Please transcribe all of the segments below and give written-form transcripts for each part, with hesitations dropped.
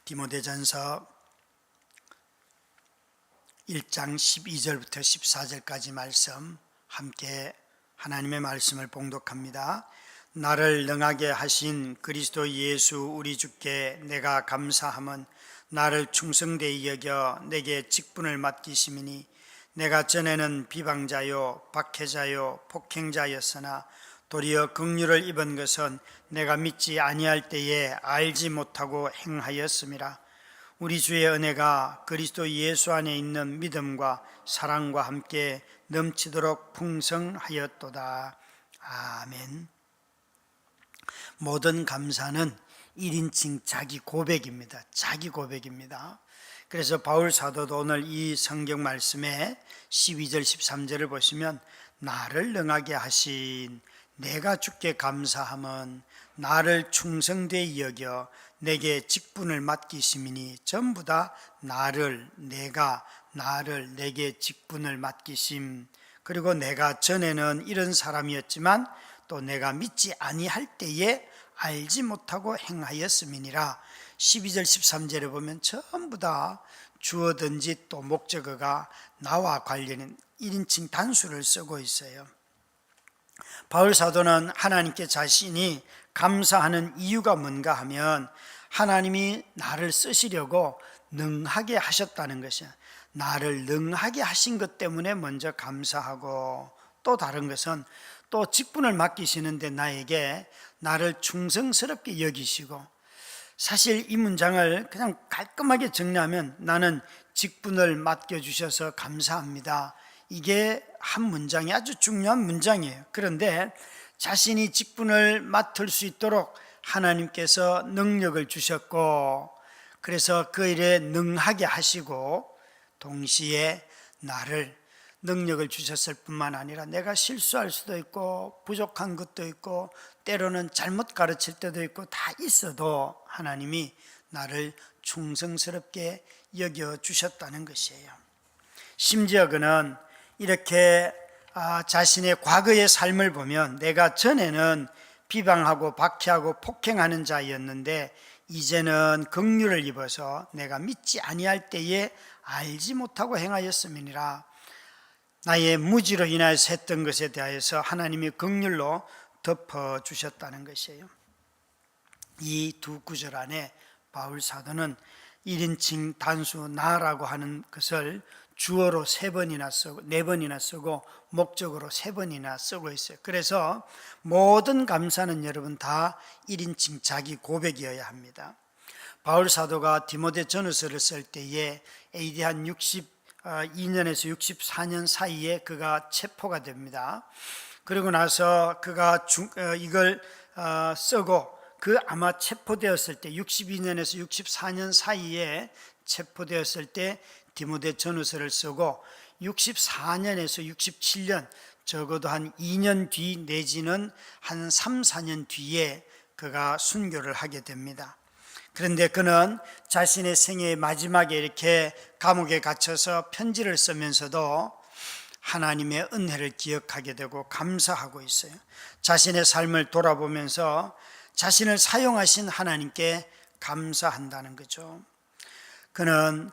디모데전서 1장 12절부터 14절까지 말씀 함께 하나님의 말씀을 봉독합니다. 나를 능하게 하신 그리스도 예수 우리 주께 내가 감사함은 나를 충성되이 여겨 내게 직분을 맡기심이니 내가 전에는 비방자요 박해자요 폭행자였으나 도리어 긍휼을 입은 것은 내가 믿지 아니할 때에 알지 못하고 행하였음이라. 우리 주의 은혜가 그리스도 예수 안에 있는 믿음과 사랑과 함께 넘치도록 풍성하였도다. 아멘. 모든 감사는 1인칭 자기 고백입니다. 자기 고백입니다. 그래서 바울 사도도 오늘 이 성경 말씀에 12절 13절을 보시면 나를 능하게 하신 내가 주께 감사함은 나를 충성되이 여겨 내게 직분을 맡기심이니 전부 다 나를 내게 직분을 맡기심. 그리고 내가 전에는 이런 사람이었지만 또 내가 믿지 아니할 때에 알지 못하고 행하였음이니라. 12절 13절에 보면 전부 다 주어든지 또 목적어가 나와 관련된 1인칭 단수를 쓰고 있어요. 바울 사도는 하나님께 자신이 감사하는 이유가 뭔가 하면 하나님이 나를 쓰시려고 능하게 하셨다는 것이야. 나를 능하게 하신 것 때문에 먼저 감사하고, 또 다른 것은 또 직분을 맡기시는데 나에게 나를 충성스럽게 여기시고, 사실 이 문장을 그냥 깔끔하게 정리하면 나는 직분을 맡겨주셔서 감사합니다. 이게 한 문장이 아주 중요한 문장이에요. 그런데 자신이 직분을 맡을 수 있도록 하나님께서 능력을 주셨고, 그래서 그 일에 능하게 하시고 동시에 나를 능력을 주셨을 뿐만 아니라 내가 실수할 수도 있고 부족한 것도 있고 때로는 잘못 가르칠 때도 있고 다 있어도 하나님이 나를 충성스럽게 여겨주셨다는 것이에요. 심지어 그는 이렇게 자신의 과거의 삶을 보면 내가 전에는 비방하고 박해하고 폭행하는 자였는데 이제는 긍휼을 입어서 내가 믿지 아니할 때에 알지 못하고 행하였음이니라. 나의 무지로 인하여서 했던 것에 대하여서 하나님이 긍휼로 덮어주셨다는 것이에요. 이 두 구절 안에 바울 사도는 1인칭 단수 나라고 하는 것을 주어로 3번이나 쓰고 4번이나 쓰고 목적으로 3번이나 쓰고 있어요. 그래서 모든 감사는 여러분 다 1인칭 자기 고백이어야 합니다. 바울 사도가 디모데 전후서를 쓸 때에 AD 한 62년에서 64년 사이에 그가 체포가 됩니다. 그리고 나서 그가 이걸 쓰고 그 아마 체포되었을 때 62년에서 64년 사이에 체포되었을 때 디모데 전후서를 쓰고 64년에서 67년 적어도 한 2년 뒤 내지는 한 3, 4년 뒤에 그가 순교를 하게 됩니다. 그런데 그는 자신의 생애의 마지막에 이렇게 감옥에 갇혀서 편지를 쓰면서도 하나님의 은혜를 기억하게 되고 감사하고 있어요. 자신의 삶을 돌아보면서 자신을 사용하신 하나님께 감사한다는 거죠. 그는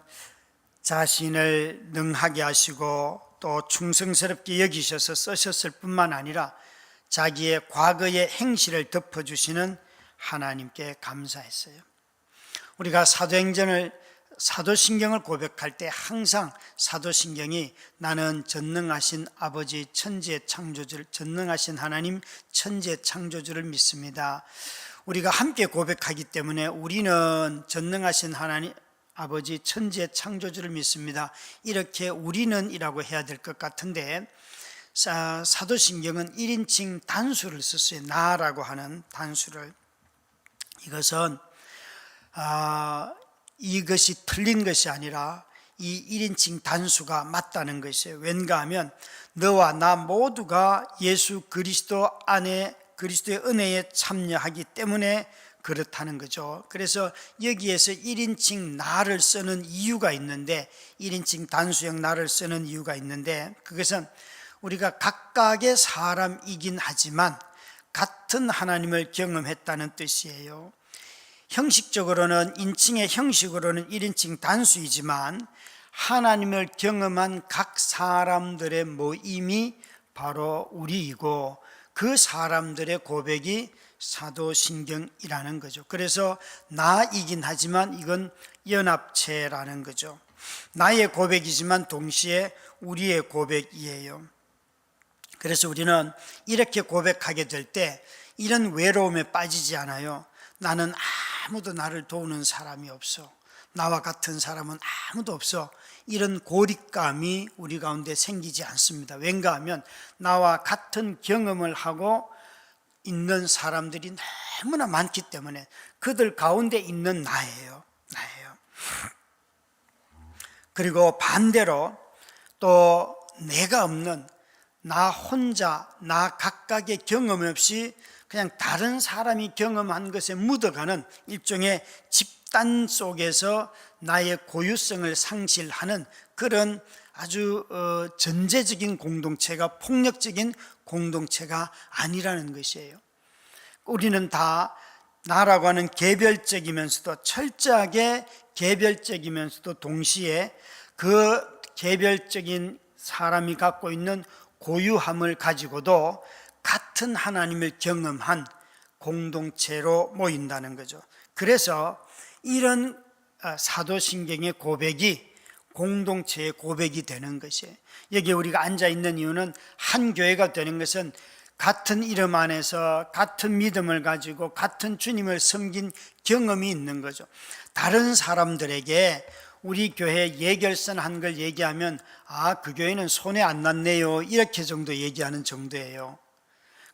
자신을 능하게 하시고 또 충성스럽게 여기셔서 쓰셨을 뿐만 아니라 자기의 과거의 행실을 덮어주시는 하나님께 감사했어요. 우리가 사도신경을 고백할 때 항상 사도신경이 나는 전능하신 아버지 천지의 창조주를, 전능하신 하나님 천지의 창조주를 믿습니다. 우리가 함께 고백하기 때문에 우리는 전능하신 하나님 아버지 천지의 창조주를 믿습니다. 이렇게 우리는 이라고 해야 될 것 같은데 사도신경은 1인칭 단수를 썼어요. 나라고 하는 단수를. 이것은 이것이 틀린 것이 아니라 이 1인칭 단수가 맞다는 것이에요. 왠가 하면 너와 나 모두가 예수 그리스도 안에 그리스도의 은혜에 참여하기 때문에 그렇다는 거죠. 그래서 여기에서 1인칭 나를 쓰는 이유가 있는데 1인칭 단수형 나를 쓰는 이유가 있는데 그것은 우리가 각각의 사람이긴 하지만 같은 하나님을 경험했다는 뜻이에요. 형식적으로는 인칭의 형식으로는 1인칭 단수이지만 하나님을 경험한 각 사람들의 모임이 바로 우리이고 그 사람들의 고백이 사도신경이라는 거죠. 그래서 나이긴 하지만 이건 연합체라는 거죠. 나의 고백이지만 동시에 우리의 고백이에요. 그래서 우리는 이렇게 고백하게 될 때 이런 외로움에 빠지지 않아요. 나는 아무도 나를 도우는 사람이 없어. 나와 같은 사람은 아무도 없어. 이런 고립감이 우리 가운데 생기지 않습니다. 왠가 하면 나와 같은 경험을 하고 있는 사람들이 너무나 많기 때문에 그들 가운데 있는 나예요. 그리고 반대로 또 내가 없는 나 혼자, 나 각각의 경험 없이 그냥 다른 사람이 경험한 것에 묻어가는 일종의 집단 속에서 나의 고유성을 상실하는 그런 아주 전제적인 공동체가 폭력적인 공동체가 아니라는 것이에요. 우리는 다 나라고 하는 개별적이면서도 철저하게 개별적이면서도 동시에 그 개별적인 사람이 갖고 있는 고유함을 가지고도 같은 하나님을 경험한 공동체로 모인다는 거죠. 그래서 이런 사도신경의 고백이 공동체의 고백이 되는 것이에요. 여기 우리가 앉아 있는 이유는 한 교회가 되는 것은 같은 이름 안에서 같은 믿음을 가지고 같은 주님을 섬긴 경험이 있는 거죠. 다른 사람들에게 우리 교회 예결선 한 걸 얘기하면 그 교회는 손에 안 났네요 이렇게 정도 얘기하는 정도예요.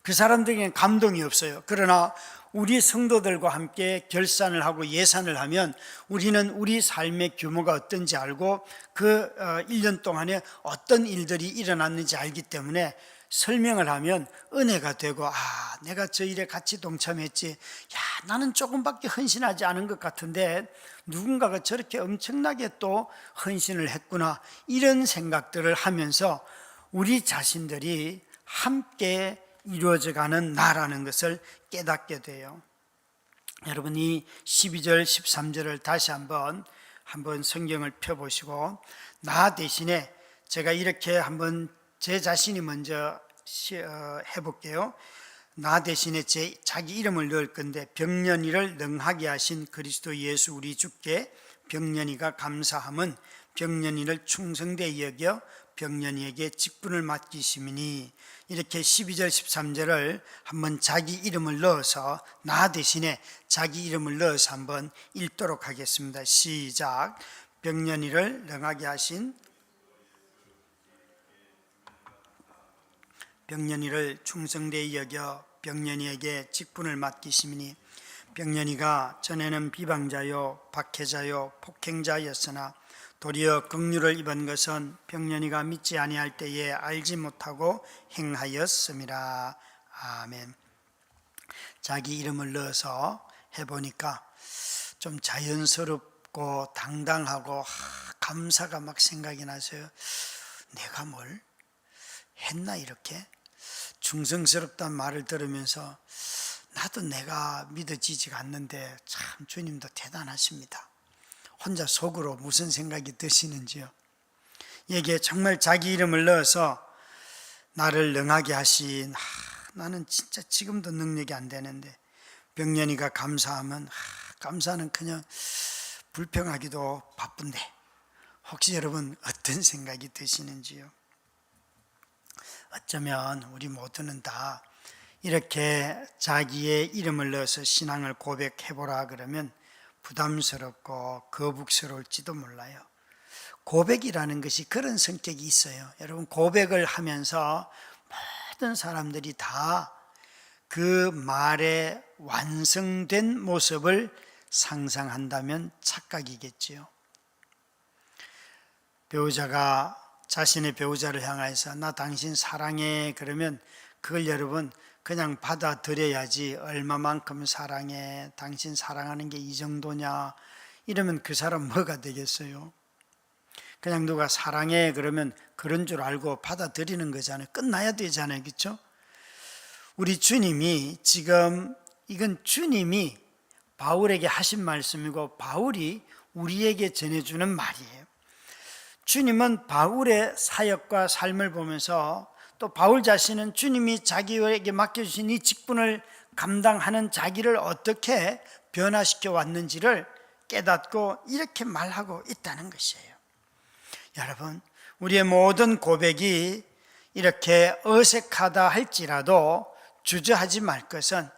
그 사람들에게는 감동이 없어요. 그러나 우리 성도들과 함께 결산을 하고 예산을 하면 우리는 우리 삶의 규모가 어떤지 알고 그 1년 동안에 어떤 일들이 일어났는지 알기 때문에 설명을 하면 은혜가 되고 내가 저 일에 같이 동참했지. 나는 조금밖에 헌신하지 않은 것 같은데 누군가가 저렇게 엄청나게 또 헌신을 했구나. 이런 생각들을 하면서 우리 자신들이 함께 이루어져가는 나라는 것을 깨닫게 돼요. 여러분 이 12절 13절을 다시 한번 성경을 펴보시고 나 대신에 제가 이렇게 한번 제 자신이 먼저 해볼게요. 나 대신에 자기 이름을 넣을 건데 병년이를 능하게 하신 그리스도 예수 우리 주께 병년이가 감사함은 병년이를 충성되이 여겨 병년이에게 직분을 맡기심이니 이렇게 12절 13절을 한번 자기 이름을 넣어서 나 대신에 자기 이름을 넣어서 한번 읽도록 하겠습니다. 시작. 병년이를 능하게 하신 병년이를 충성되이 여겨 병년이에게 직분을 맡기심이니 병년이가 전에는 비방자요 박해자요 폭행자였으나 도리어 긍휼을 입은 것은 병년이가 믿지 아니할 때에 알지 못하고 행하였음이라. 아멘. 자기 이름을 넣어서 해보니까 좀 자연스럽고 당당하고 감사가 막 생각이 나서요. 내가 뭘 했나 이렇게? 충성스럽다는 말을 들으면서 나도 내가 믿어지지가 않는데 참 주님도 대단하십니다. 혼자 속으로 무슨 생각이 드시는지요? 여기에 정말 자기 이름을 넣어서 나를 능하게 하신 나는 진짜 지금도 능력이 안 되는데 병년이가 감사하면 감사는 그냥 불평하기도 바쁜데 혹시 여러분 어떤 생각이 드시는지요? 어쩌면 우리 모두는 다 이렇게 자기의 이름을 넣어서 신앙을 고백해보라 그러면 부담스럽고 거북스러울지도 몰라요. 고백이라는 것이 그런 성격이 있어요. 여러분 고백을 하면서 모든 사람들이 다 그 말의 완성된 모습을 상상한다면 착각이겠지요. 배우자가 자신의 배우자를 향해서 나 당신 사랑해 그러면 그걸 여러분 그냥 받아들여야지. 얼마만큼 사랑해? 당신 사랑하는 게 이 정도냐? 이러면 그 사람 뭐가 되겠어요? 그냥 누가 사랑해 그러면 그런 줄 알고 받아들이는 거잖아요. 끝나야 되잖아요. 그렇죠? 우리 주님이 지금 이건 주님이 바울에게 하신 말씀이고 바울이 우리에게 전해주는 말이에요. 주님은 바울의 사역과 삶을 보면서 또 바울 자신은 주님이 자기에게 맡겨주신 이 직분을 감당하는 자기를 어떻게 변화시켜 왔는지를 깨닫고 이렇게 말하고 있다는 것이에요. 여러분, 우리의 모든 고백이 이렇게 어색하다 할지라도 주저하지 말 것은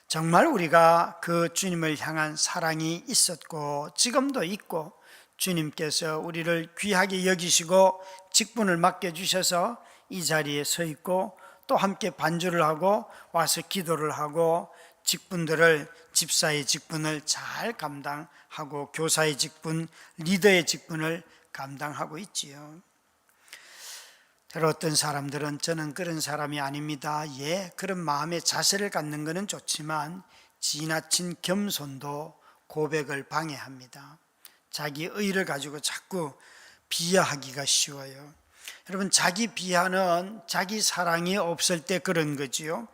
정말 우리가 그 주님을 향한 사랑이 있었고 지금도 있고 주님께서 우리를 귀하게 여기시고 직분을 맡겨주셔서 이 자리에 서 있고 또 함께 반주를 하고 와서 기도를 하고 직분들을, 집사의 직분을 잘 감당하고 교사의 직분, 리더의 직분을 감당하고 있지요. 때로 어떤 사람들은 저는 그런 사람이 아닙니다. 예, 그런 마음의 자세를 갖는 것은 좋지만 지나친 겸손도 고백을 방해합니다. 자기 의를 가지고 자꾸 비하하기가 쉬워요. 여러분, 자기 비하는 자기 사랑이 없을 때 그런 거지요.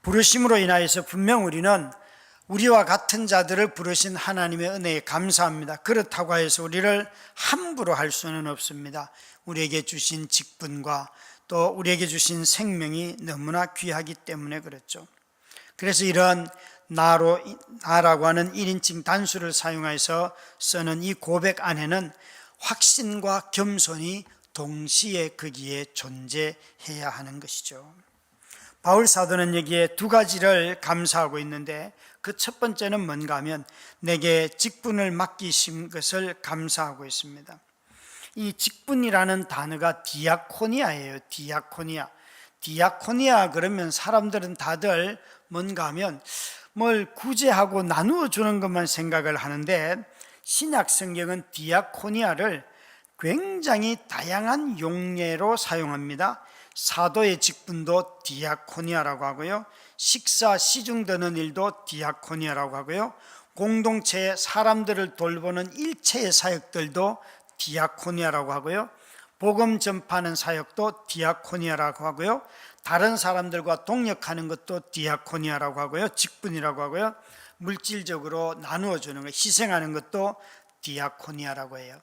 부르심으로 인하여서 분명 우리는 우리와 같은 자들을 부르신 하나님의 은혜에 감사합니다. 그렇다고 해서 우리를 함부로 할 수는 없습니다. 우리에게 주신 직분과 또 우리에게 주신 생명이 너무나 귀하기 때문에 그렇죠. 그래서 이런 나라고 하는 1인칭 단수를 사용해서 쓰는 이 고백 안에는 확신과 겸손이 동시에 거기에 존재해야 하는 것이죠. 바울 사도는 여기에 두 가지를 감사하고 있는데 그 첫 번째는 뭔가 하면 내게 직분을 맡기신 것을 감사하고 있습니다. 이 직분이라는 단어가 디아코니아예요. 디아코니아 그러면 사람들은 다들 뭔가 하면 뭘 구제하고 나누어 주는 것만 생각을 하는데 신약 성경은 디아코니아를 굉장히 다양한 용례로 사용합니다. 사도의 직분도 디아코니아라고 하고요, 식사 시중 드는 일도 디아코니아라고 하고요, 공동체의 사람들을 돌보는 일체의 사역들도 디아코니아라고 하고요, 복음 전파하는 사역도 디아코니아라고 하고요, 다른 사람들과 동역하는 것도 디아코니아라고 하고요, 직분이라고 하고요, 물질적으로 나누어 주는 것, 희생하는 것도 디아코니아라고 해요.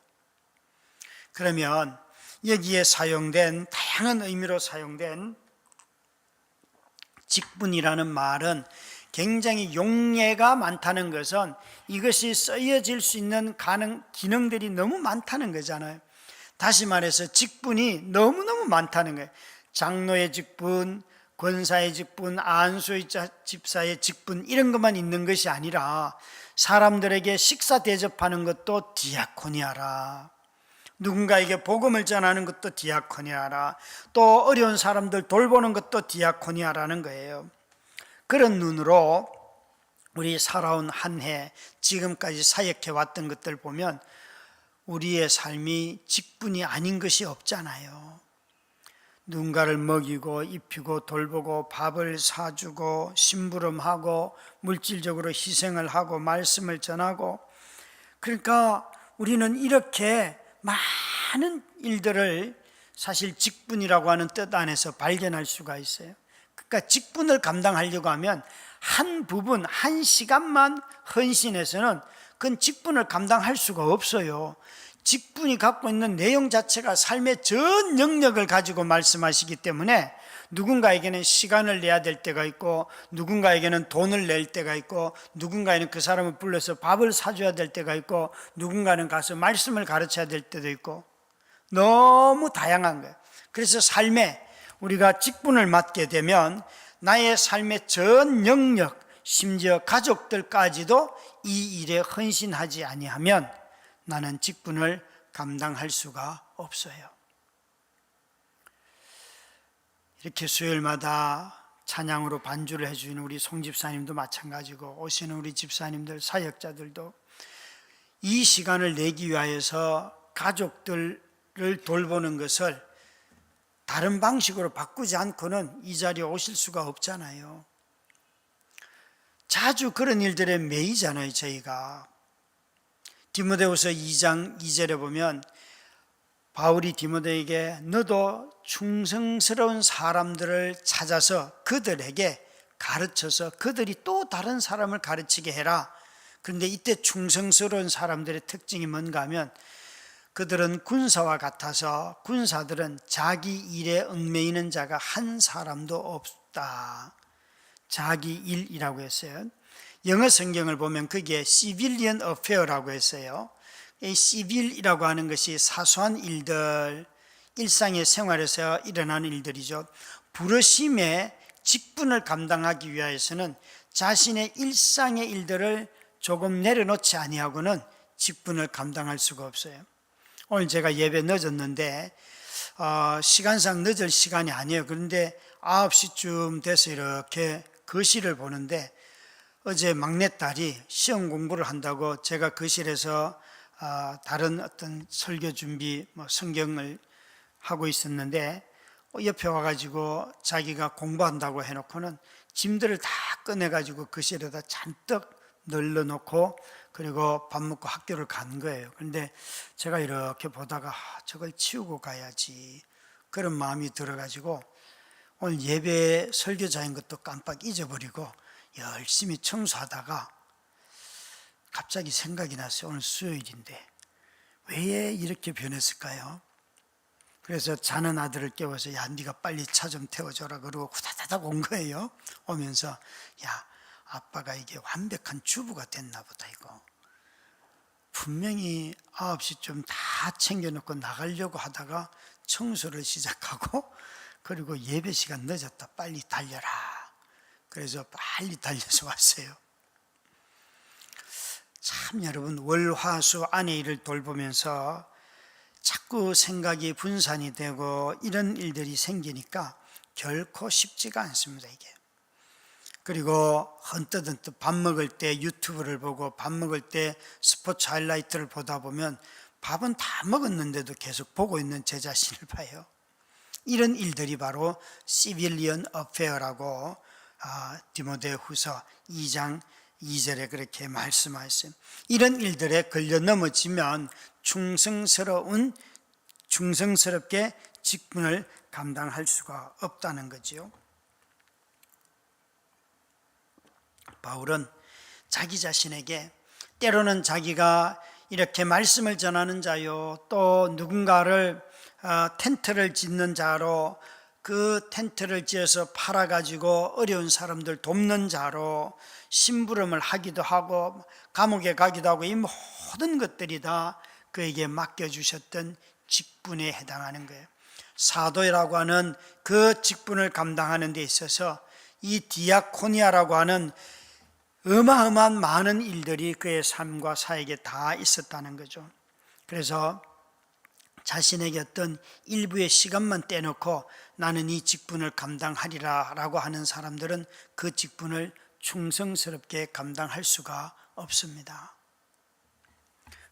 그러면 여기에 사용된 다양한 의미로 사용된 직분이라는 말은 굉장히 용례가 많다는 것은 이것이 쓰여질 수 있는 기능들이 너무 많다는 거잖아요. 다시 말해서 직분이 너무너무 많다는 거예요. 장로의 직분, 권사의 직분, 안수의 집사의 직분 이런 것만 있는 것이 아니라 사람들에게 식사 대접하는 것도 디아코니아라, 누군가에게 복음을 전하는 것도 디아코니아라, 또 어려운 사람들 돌보는 것도 디아코니아라는 거예요. 그런 눈으로 우리 살아온 한 해 지금까지 사역해 왔던 것들 보면 우리의 삶이 직분이 아닌 것이 없잖아요. 누군가를 먹이고 입히고 돌보고 밥을 사주고 심부름하고 물질적으로 희생을 하고 말씀을 전하고, 그러니까 우리는 이렇게 많은 일들을 사실 직분이라고 하는 뜻 안에서 발견할 수가 있어요. 그러니까 직분을 감당하려고 하면 한 부분, 한 시간만 헌신해서는 그건 직분을 감당할 수가 없어요. 직분이 갖고 있는 내용 자체가 삶의 전 영역을 가지고 말씀하시기 때문에 누군가에게는 시간을 내야 될 때가 있고, 누군가에게는 돈을 낼 때가 있고, 누군가에는 그 사람을 불러서 밥을 사줘야 될 때가 있고, 누군가는 가서 말씀을 가르쳐야 될 때도 있고, 너무 다양한 거예요. 그래서 삶에 우리가 직분을 맡게 되면 나의 삶의 전 영역, 심지어 가족들까지도 이 일에 헌신하지 아니하면 나는 직분을 감당할 수가 없어요. 이렇게 수요일마다 찬양으로 반주를 해주는 우리 송 집사님도 마찬가지고 오시는 우리 집사님들, 사역자들도 이 시간을 내기 위하여서 가족들을 돌보는 것을 다른 방식으로 바꾸지 않고는 이 자리에 오실 수가 없잖아요. 자주 그런 일들에 매이잖아요. 저희가 디모데후서 2장 2절에 보면 바울이 디모데에게 너도 충성스러운 사람들을 찾아서 그들에게 가르쳐서 그들이 또 다른 사람을 가르치게 해라, 그런데 이때 충성스러운 사람들의 특징이 뭔가 하면 그들은 군사와 같아서 군사들은 자기 일에 얽매이는 자가 한 사람도 없다. 자기 일이라고 했어요. 영어 성경을 보면 그게 civilian affair라고 했어요. 이 civil이라고 하는 것이 사소한 일들, 일상의 생활에서 일어나는 일들이죠. 부르심의 직분을 감당하기 위해서는 자신의 일상의 일들을 조금 내려놓지 아니하고는 직분을 감당할 수가 없어요. 오늘 제가 예배 늦었는데 시간상 늦을 시간이 아니에요. 그런데 9시쯤 돼서 이렇게 거실을 보는데 어제 막내딸이 시험 공부를 한다고 제가 거실에서 다른 어떤 설교 준비 성경을 하고 있었는데 옆에 와가지고 자기가 공부한다고 해놓고는 짐들을 다 꺼내가지고 거실에다 잔뜩 널러놓고 그리고 밥 먹고 학교를 간 거예요. 그런데 제가 이렇게 보다가 저걸 치우고 가야지 그런 마음이 들어가지고 오늘 예배 설교자인 것도 깜빡 잊어버리고 열심히 청소하다가 갑자기 생각이 났어요. 오늘 수요일인데 왜 이렇게 변했을까요? 그래서 자는 아들을 깨워서 야 네가 빨리 차 좀 태워줘라 그러고 후다다닥 온 거예요. 오면서 야 아빠가 이게 완벽한 주부가 됐나 보다 이거. 분명히 9시쯤 다 챙겨놓고 나가려고 하다가 청소를 시작하고 그리고 예배 시간 늦었다 빨리 달려라. 그래서 빨리 달려서 왔어요. 참 여러분 월화수 아내 일을 돌보면서 자꾸 생각이 분산이 되고 이런 일들이 생기니까 결코 쉽지가 않습니다 이게. 그리고 헌뜩헌뜩 밥 먹을 때 유튜브를 보고 밥 먹을 때 스포츠 하이라이트를 보다 보면 밥은 다 먹었는데도 계속 보고 있는 제 자신을 봐요. 이런 일들이 바로 civilian affair라고 디모데후서 2장 2절에 그렇게 말씀하셨어요. 이런 일들에 걸려 넘어지면 충성스럽게 직분을 감당할 수가 없다는 거지요. 바울은 자기 자신에게 때로는 자기가 이렇게 말씀을 전하는 자요, 또 누군가를 텐트를 짓는 자로 그 텐트를 지어서 팔아가지고 어려운 사람들 돕는 자로 심부름을 하기도 하고 감옥에 가기도 하고 이 모든 것들이 다 그에게 맡겨주셨던 직분에 해당하는 거예요. 사도라고 하는 그 직분을 감당하는 데 있어서 이 디아코니아라고 하는 어마어마한 많은 일들이 그의 삶과 사역에 다 있었다는 거죠. 그래서 자신에게 어떤 일부의 시간만 떼놓고 나는 이 직분을 감당하리라 라고 하는 사람들은 그 직분을 충성스럽게 감당할 수가 없습니다.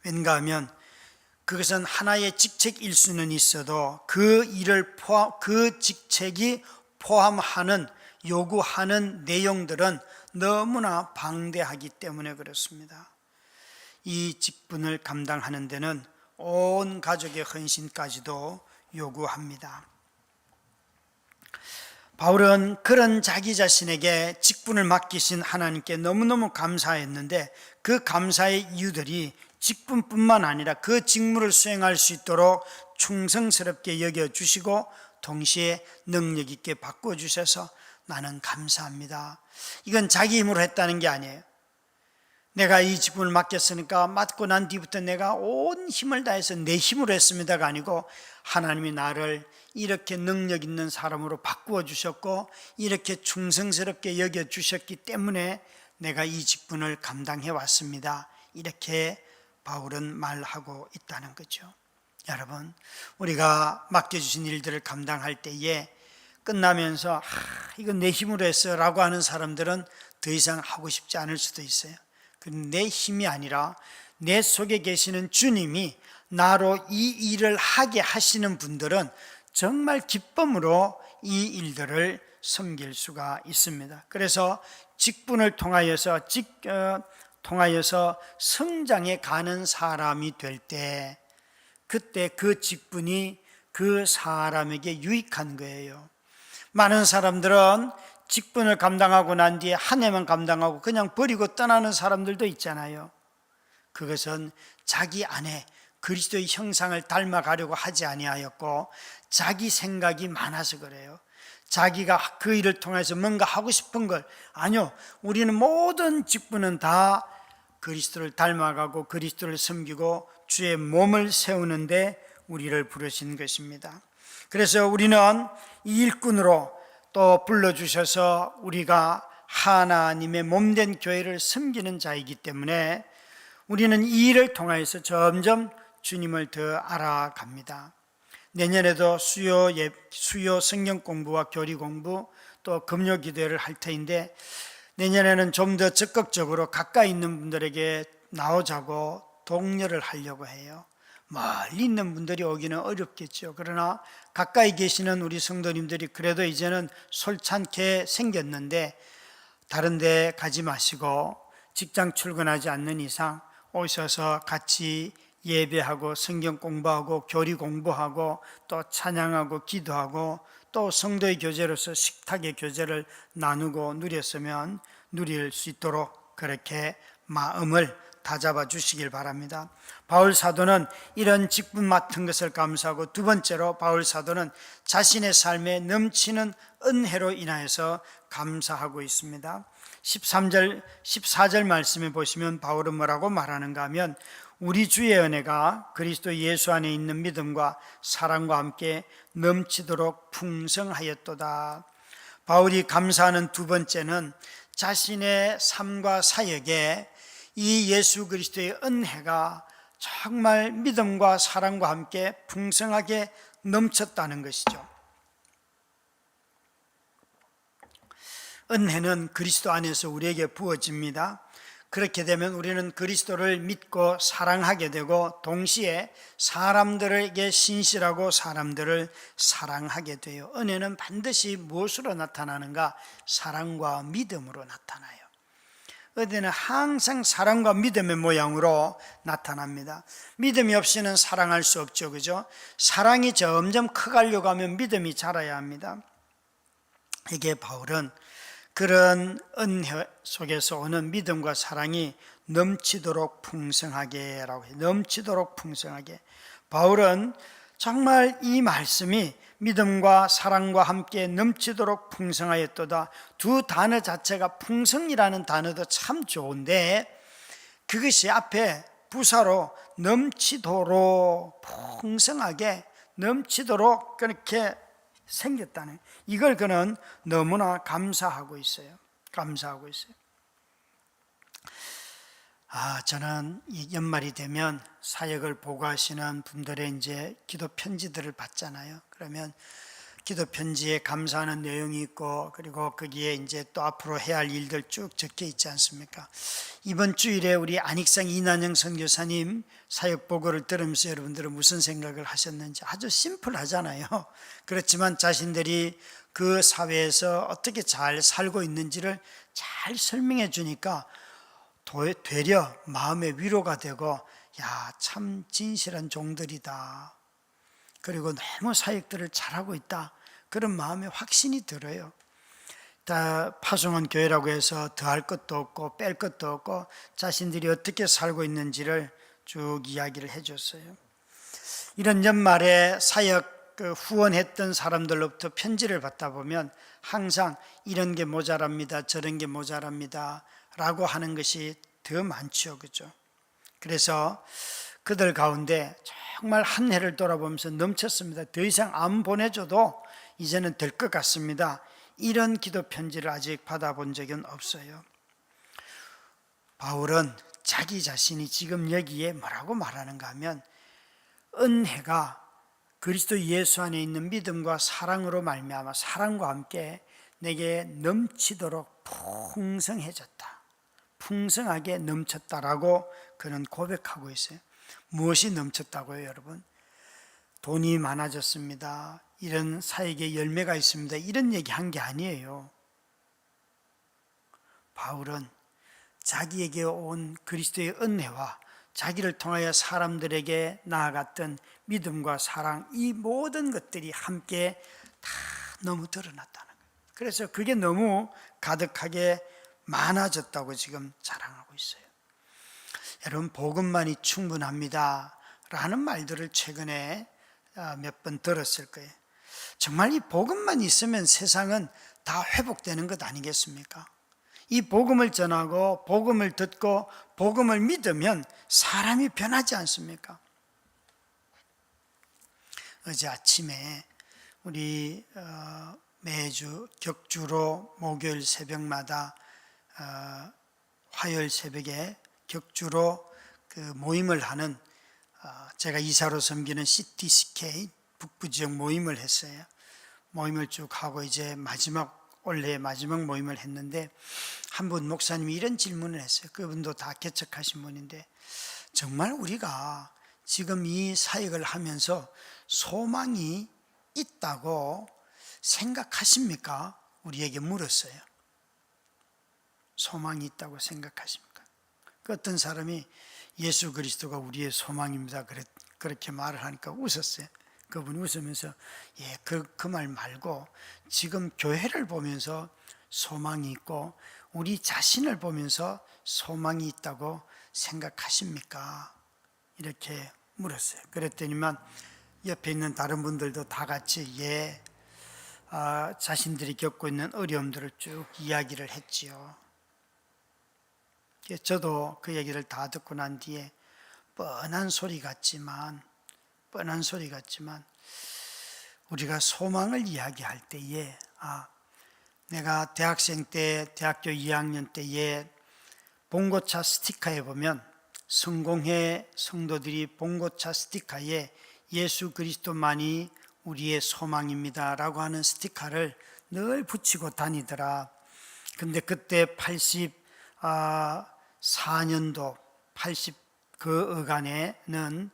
왠가 하면 그것은 하나의 직책일 수는 있어도 그 일을 그 직책이 포함하는 요구하는 내용들은 너무나 방대하기 때문에 그렇습니다. 이 직분을 감당하는 데는 온 가족의 헌신까지도 요구합니다. 바울은 그런 자기 자신에게 직분을 맡기신 하나님께 너무너무 감사했는데 그 감사의 이유들이 직분뿐만 아니라 그 직무를 수행할 수 있도록 충성스럽게 여겨주시고 동시에 능력 있게 바꿔주셔서 나는 감사합니다. 이건 자기 힘으로 했다는 게 아니에요. 내가 이 직분을 맡겼으니까 맡고 난 뒤부터 내가 온 힘을 다해서 내 힘으로 했습니다가 아니고 하나님이 나를 이렇게 능력 있는 사람으로 바꾸어 주셨고 이렇게 충성스럽게 여겨주셨기 때문에 내가 이 직분을 감당해 왔습니다. 이렇게 바울은 말하고 있다는 거죠. 여러분, 우리가 맡겨주신 일들을 감당할 때에 끝나면서 이건 내 힘으로 했어 라고 하는 사람들은 더 이상 하고 싶지 않을 수도 있어요. 내 힘이 아니라 내 속에 계시는 주님이 나로 이 일을 하게 하시는 분들은 정말 기쁨으로 이 일들을 섬길 수가 있습니다. 그래서 직분을 통하여서 성장해 가는 사람이 될 때 그때 그 직분이 그 사람에게 유익한 거예요. 많은 사람들은 직분을 감당하고 난 뒤에 한 해만 감당하고 그냥 버리고 떠나는 사람들도 있잖아요. 그것은 자기 안에 그리스도의 형상을 닮아가려고 하지 아니하였고 자기 생각이 많아서 그래요. 자기가 그 일을 통해서 뭔가 하고 싶은 걸, 아니요, 우리는 모든 직분은 다 그리스도를 닮아가고 그리스도를 섬기고 주의 몸을 세우는데 우리를 부르신 것입니다. 그래서 우리는 이 일꾼으로 또 불러주셔서 우리가 하나님의 몸된 교회를 섬기는 자이기 때문에 우리는 이 일을 통해서 점점 주님을 더 알아갑니다. 내년에도 수요 성경 공부와 교리 공부 또 금요 기도회를 할 터인데, 내년에는 좀 더 적극적으로 가까이 있는 분들에게 나오자고 독려를 하려고 해요. 멀리 있는 분들이 오기는 어렵겠죠. 그러나 가까이 계시는 우리 성도님들이 그래도 이제는 솔찬게 생겼는데, 다른 데 가지 마시고 직장 출근하지 않는 이상 오셔서 같이 예배하고 성경 공부하고 교리 공부하고 또 찬양하고 기도하고 또 성도의 교제로서 식탁의 교제를 나누고 누렸으면 누릴 수 있도록 그렇게 마음을 다잡아 주시길 바랍니다. 바울 사도는 이런 직분 맡은 것을 감사하고, 두 번째로 바울 사도는 자신의 삶에 넘치는 은혜로 인하여서 감사하고 있습니다. 13절, 14절 말씀에 보시면 바울은 뭐라고 말하는가 하면, 우리 주의 은혜가 그리스도 예수 안에 있는 믿음과 사랑과 함께 넘치도록 풍성하였도다. 바울이 감사하는 두 번째는 자신의 삶과 사역에 이 예수 그리스도의 은혜가 정말 믿음과 사랑과 함께 풍성하게 넘쳤다는 것이죠. 은혜는 그리스도 안에서 우리에게 부어집니다. 그렇게 되면 우리는 그리스도를 믿고 사랑하게 되고 동시에 사람들에게 신실하고 사람들을 사랑하게 돼요. 은혜는 반드시 무엇으로 나타나는가? 사랑과 믿음으로 나타나요. 은혜는 항상 사랑과 믿음의 모양으로 나타납니다. 믿음이 없이는 사랑할 수 없죠, 그죠? 사랑이 점점 커가려고 하면 믿음이 자라야 합니다. 이게 바울은 그런 은혜 속에서 오는 믿음과 사랑이 넘치도록 풍성하게 라고 해요. 넘치도록 풍성하게. 바울은 정말 이 말씀이 믿음과 사랑과 함께 넘치도록 풍성하였도다. 두 단어 자체가 풍성이라는 단어도 참 좋은데, 그것이 앞에 부사로 넘치도록 풍성하게 넘치도록 그렇게 생겼다네. 이걸 그는 너무나 감사하고 있어요. 감사하고 있어요. 저는 이 연말이 되면 사역을 보고하시는 분들의 이제 기도 편지들을 받잖아요. 그러면 기도 편지에 감사하는 내용이 있고, 그리고 거기에 이제 또 앞으로 해야 할 일들 쭉 적혀 있지 않습니까? 이번 주일에 우리 안익상 이난영 선교사님 사역 보고를 들으면서 여러분들은 무슨 생각을 하셨는지, 아주 심플하잖아요. 그렇지만 자신들이 그 사회에서 어떻게 잘 살고 있는지를 잘 설명해 주니까 되려 마음의 위로가 되고, 야, 참 진실한 종들이다. 그리고 너무 사역들을 잘하고 있다. 그런 마음의 확신이 들어요. 다 파송한 교회라고 해서 더할 것도 없고 뺄 것도 없고 자신들이 어떻게 살고 있는지를 쭉 이야기를 해줬어요. 이런 연말에 사역 후원했던 사람들로부터 편지를 받다 보면 항상 이런 게 모자랍니다, 저런 게 모자랍니다 라고 하는 것이 더 많죠, 그죠? 그래서 그들 가운데 정말 한 해를 돌아보면서 넘쳤습니다. 더 이상 안 보내줘도 이제는 될 것 같습니다. 이런 기도 편지를 아직 받아본 적은 없어요. 바울은 자기 자신이 지금 여기에 뭐라고 말하는가 하면, 은혜가 그리스도 예수 안에 있는 믿음과 사랑으로 말미암아 사랑과 함께 내게 넘치도록 풍성해졌다, 풍성하게 넘쳤다라고 그는 고백하고 있어요. 무엇이 넘쳤다고요, 여러분? 돈이 많아졌습니다, 이런 사역에 열매가 있습니다, 이런 얘기 한 게 아니에요. 바울은 자기에게 온 그리스도의 은혜와 자기를 통하여 사람들에게 나아갔던 믿음과 사랑, 이 모든 것들이 함께 다 너무 드러났다는 거예요. 그래서 그게 너무 가득하게 많아졌다고 지금 자랑하고 있어요. 여러분, 복음만이 충분합니다 라는 말들을 최근에 몇 번 들었을 거예요. 정말 이 복음만 있으면 세상은 다 회복되는 것 아니겠습니까? 이 복음을 전하고 복음을 듣고 복음을 믿으면 사람이 변하지 않습니까? 어제 아침에 우리 매주 격주로 목요일 새벽마다 화요일 새벽에 격주로 그 모임을 하는 제가 이사로 섬기는 CTCK 북부 지역 모임을 했어요. 모임을 쭉 하고 이제 올해 마지막 모임을 했는데 한 분 목사님이 이런 질문을 했어요. 그분도 다 개척하신 분인데 정말 우리가 지금 이 사역을 하면서 소망이 있다고 생각하십니까? 우리에게 물었어요. 소망이 있다고 생각하십니까? 그 어떤 사람이 예수 그리스도가 우리의 소망입니다 그렇게 말을 하니까 웃었어요. 그분이 웃으면서 그 말 말고 지금 교회를 보면서 소망이 있고 우리 자신을 보면서 소망이 있다고 생각하십니까? 이렇게 물었어요. 그랬더니만 옆에 있는 다른 분들도 다 같이 자신들이 겪고 있는 어려움들을 쭉 이야기를 했지요. 저도 그 얘기를 다 듣고 난 뒤에 뻔한 소리 같지만 우리가 소망을 이야기할 때에 내가 대학생 때 대학교 2학년 때에 봉고차 스티커에 보면 성공회 성도들이 봉고차 스티커에 예수 그리스도만이 우리의 소망입니다 라고 하는 스티커를 늘 붙이고 다니더라. 근데 그때 84년도 그 어간에는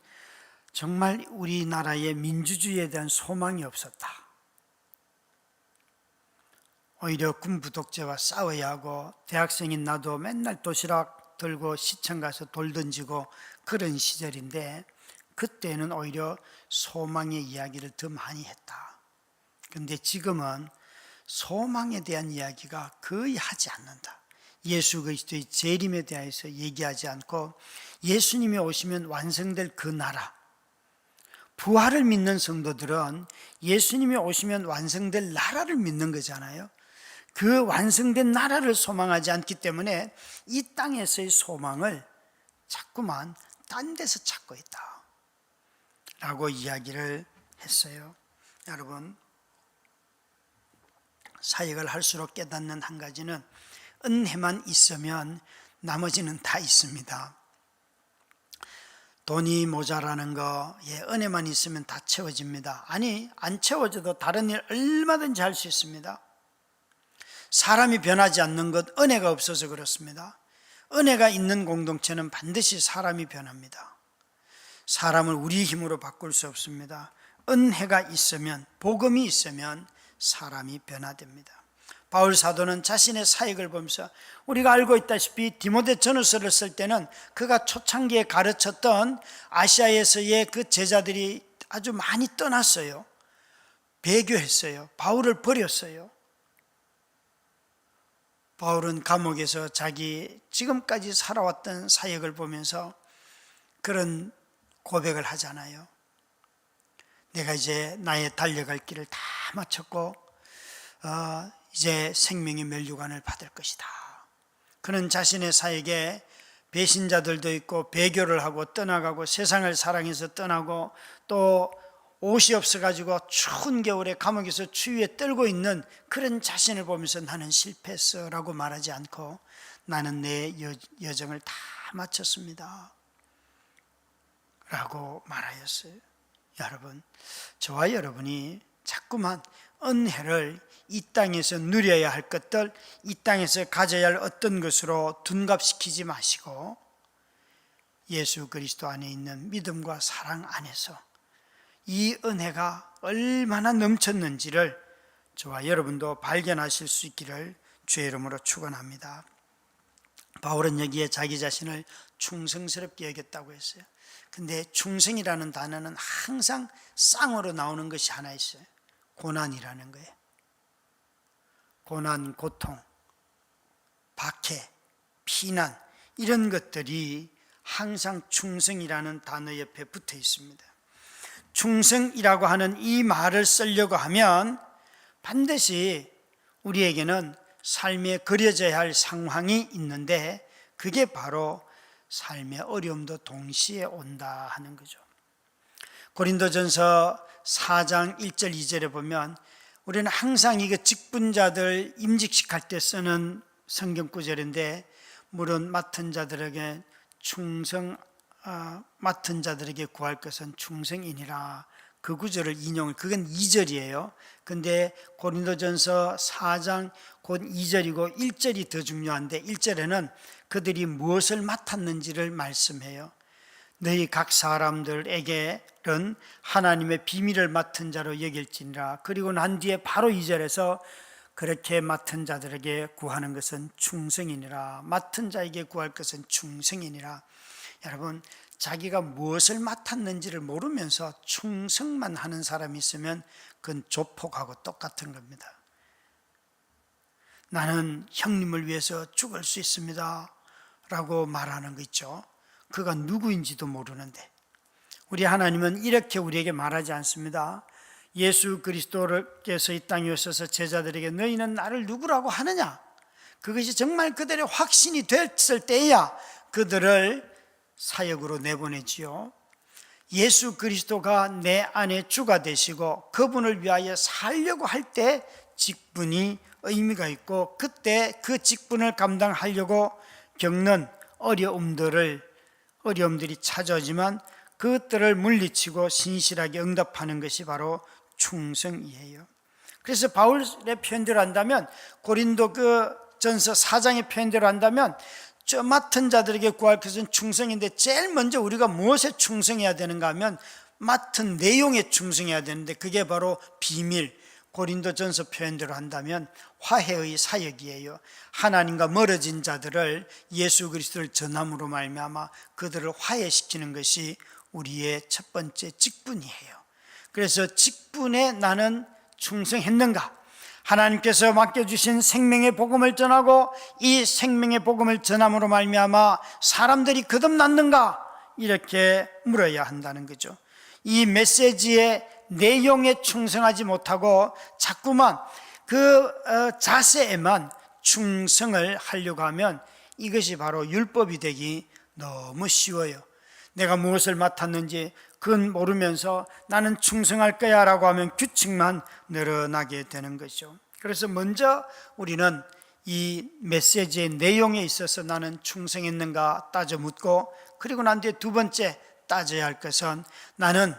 정말 우리나라의 민주주의에 대한 소망이 없었다. 오히려 군부 독재와 싸워야 하고 대학생인 나도 맨날 도시락 들고 시청 가서 돌 던지고 그런 시절인데 그때는 오히려 소망의 이야기를 더 많이 했다. 그런데 지금은 소망에 대한 이야기가 거의 하지 않는다. 예수 그리스도의 재림에 대해서 얘기하지 않고 예수님이 오시면 완성될 그 나라, 부활을 믿는 성도들은 예수님이 오시면 완성될 나라를 믿는 거잖아요. 그 완성된 나라를 소망하지 않기 때문에 이 땅에서의 소망을 자꾸만 딴 데서 찾고 있다 라고 이야기를 했어요. 여러분, 사역을 할수록 깨닫는 한 가지는 은혜만 있으면 나머지는 다 있습니다. 돈이 모자라는 거, 은혜만 있으면 다 채워집니다. 아니, 안 채워져도 다른 일 얼마든지 할 수 있습니다. 사람이 변하지 않는 것, 은혜가 없어서 그렇습니다. 은혜가 있는 공동체는 반드시 사람이 변합니다. 사람을 우리 힘으로 바꿀 수 없습니다. 은혜가 있으면, 복음이 있으면 사람이 변화됩니다. 바울 사도는 자신의 사역을 보면서 우리가 알고 있다시피 디모데 전후서를 쓸 때는 그가 초창기에 가르쳤던 아시아에서의 그 제자들이 아주 많이 떠났어요. 배교했어요. 바울을 버렸어요. 바울은 감옥에서 자기 지금까지 살아왔던 사역을 보면서 그런 고백을 하잖아요. 내가 이제 나의 달려갈 길을 다 마쳤고 이제 생명의 면류관을 받을 것이다. 그는 자신의 사역에 배신자들도 있고 배교를 하고 떠나가고 세상을 사랑해서 떠나고 또 옷이 없어가지고 추운 겨울에 감옥에서 추위에 떨고 있는 그런 자신을 보면서 나는 실패했어 라고 말하지 않고 나는 내 여정을 다 마쳤습니다 라고 말하였어요. 여러분, 저와 여러분이 자꾸만 은혜를 이 땅에서 누려야 할 것들, 이 땅에서 가져야 할 어떤 것으로 둔갑시키지 마시고 예수 그리스도 안에 있는 믿음과 사랑 안에서 이 은혜가 얼마나 넘쳤는지를 저와 여러분도 발견하실 수 있기를 주의 이름으로 축원합니다. 바울은 여기에 자기 자신을 충성스럽게 여겼다고 했어요. 근데 충성이라는 단어는 항상 쌍으로 나오는 것이 하나 있어요. 고난이라는 거예요. 고난, 고통, 박해, 피난 이런 것들이 항상 충성이라는 단어 옆에 붙어 있습니다. 충성이라고 하는 이 말을 쓰려고 하면 반드시 우리에게는 삶에 그려져야 할 상황이 있는데 그게 바로 삶의 어려움도 동시에 온다 하는 거죠. 고린도전서 4장 1절 2절에 보면 우리는 항상 이거 직분자들 임직식할 때 쓰는 성경 구절인데 물론 맡은 자들에게 맡은 자들에게 구할 것은 충성이니라. 그 구절을 인용을, 그건 2절이에요. 근데 고린도전서 4장 곧 2절이고 1절이 더 중요한데 1절에는 그들이 무엇을 맡았는지를 말씀해요. 너희 각 사람들에게는 하나님의 비밀을 맡은 자로 여길지니라. 그리고 난 뒤에 바로 2절에서 그렇게 맡은 자들에게 구하는 것은 충성이니라. 맡은 자에게 구할 것은 충성이니라. 여러분, 자기가 무엇을 맡았는지를 모르면서 충성만 하는 사람이 있으면 그건 조폭하고 똑같은 겁니다. 나는 형님을 위해서 죽을 수 있습니다 라고 말하는 거 있죠. 그가 누구인지도 모르는데, 우리 하나님은 이렇게 우리에게 말하지 않습니다. 예수 그리스도께서 이 땅에 오셔서 제자들에게 너희는 나를 누구라고 하느냐, 그것이 정말 그들의 확신이 됐을 때야 그들을 사역으로 내보내지요. 예수 그리스도가 내 안에 주가 되시고 그분을 위하여 살려고 할 때 직분이 의미가 있고, 그때 그 직분을 감당하려고 겪는 어려움들이 찾아오지만 그것들을 물리치고 신실하게 응답하는 것이 바로 충성이에요. 그래서 바울의 표현대로 한다면, 고린도 그 전서 4장의 표현대로 한다면 저 맡은 자들에게 구할 것은 충성인데, 제일 먼저 우리가 무엇에 충성해야 되는가 하면 맡은 내용에 충성해야 되는데, 그게 바로 비밀, 고린도전서 표현대로 한다면 화해의 사역이에요. 하나님과 멀어진 자들을 예수 그리스도를 전함으로 말미암아 그들을 화해시키는 것이 우리의 첫 번째 직분이에요. 그래서 직분에 나는 충성했는가? 하나님께서 맡겨주신 생명의 복음을 전하고 이 생명의 복음을 전함으로 말미암아 사람들이 거듭났는가? 이렇게 물어야 한다는 거죠. 이 메시지의 내용에 충성하지 못하고 자꾸만 그 자세에만 충성을 하려고 하면 이것이 바로 율법이 되기 너무 쉬워요. 내가 무엇을 맡았는지 그건 모르면서 나는 충성할 거야 라고 하면 규칙만 늘어나게 되는 것이죠. 그래서 먼저 우리는 이 메시지의 내용에 있어서 나는 충성했는가 따져 묻고, 그리고 난 뒤에 두 번째 따져야 할 것은 나는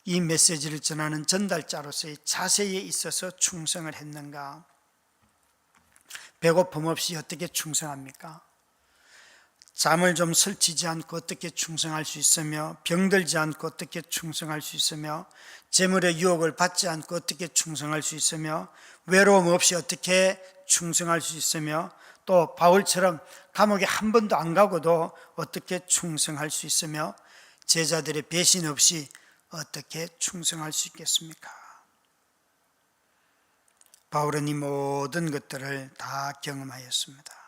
이 메시지를 전하는 전달자로서의 자세에 있어서 충성을 했는가. 배고픔 없이 어떻게 충성합니까? 잠을 좀 설치지 않고 어떻게 충성할 수 있으며, 병들지 않고 어떻게 충성할 수 있으며, 재물의 유혹을 받지 않고 어떻게 충성할 수 있으며, 외로움 없이 어떻게 충성할 수 있으며, 또 바울처럼 감옥에 한 번도 안 가고도 어떻게 충성할 수 있으며, 제자들의 배신 없이 어떻게 충성할 수 있겠습니까? 바울은 이 모든 것들을 다 경험하였습니다.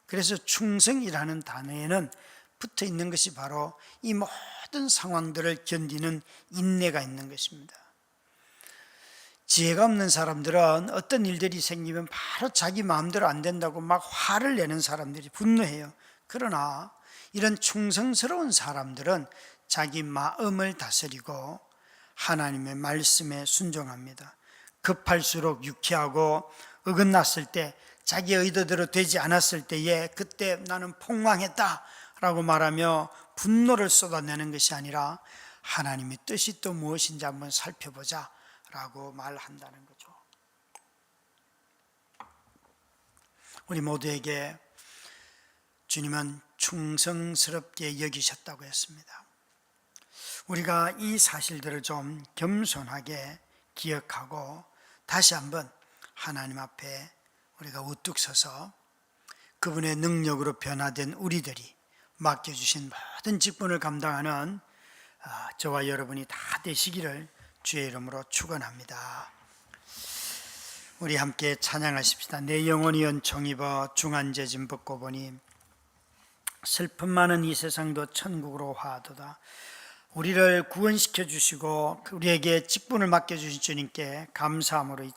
그래서 충성이라는 단어에는 붙어 있는 것이 바로 이 모든 상황들을 견디는 인내가 있는 것입니다. 지혜가 없는 사람들은 어떤 일들이 생기면 바로 자기 마음대로 안 된다고 막 화를 내는 사람들이 분노해요. 그러나 이런 충성스러운 사람들은 자기 마음을 다스리고 하나님의 말씀에 순종합니다. 급할수록 유쾌하고 어긋났을 때, 자기 의도대로 되지 않았을 때에 그때 나는 폭망했다 라고 말하며 분노를 쏟아내는 것이 아니라 하나님의 뜻이 또 무엇인지 한번 살펴보자 라고 말한다는 거죠. 우리 모두에게 주님은 충성스럽게 여기셨다고 했습니다. 우리가 이 사실들을 좀 겸손하게 기억하고 다시 한번 하나님 앞에 우리가 우뚝 서서 그분의 능력으로 변화된 우리들이 맡겨주신 모든 직분을 감당하는 저와 여러분이 다 되시기를 주의 이름으로 축원합니다. 우리 함께 찬양하십시다. 내 영혼이 연총 입어 중한죄짐 벗고 보니 슬픔 많은 이 세상도 천국으로 화하도다. 우리를 구원시켜 주시고 우리에게 직분을 맡겨 주신 주님께 감사함으로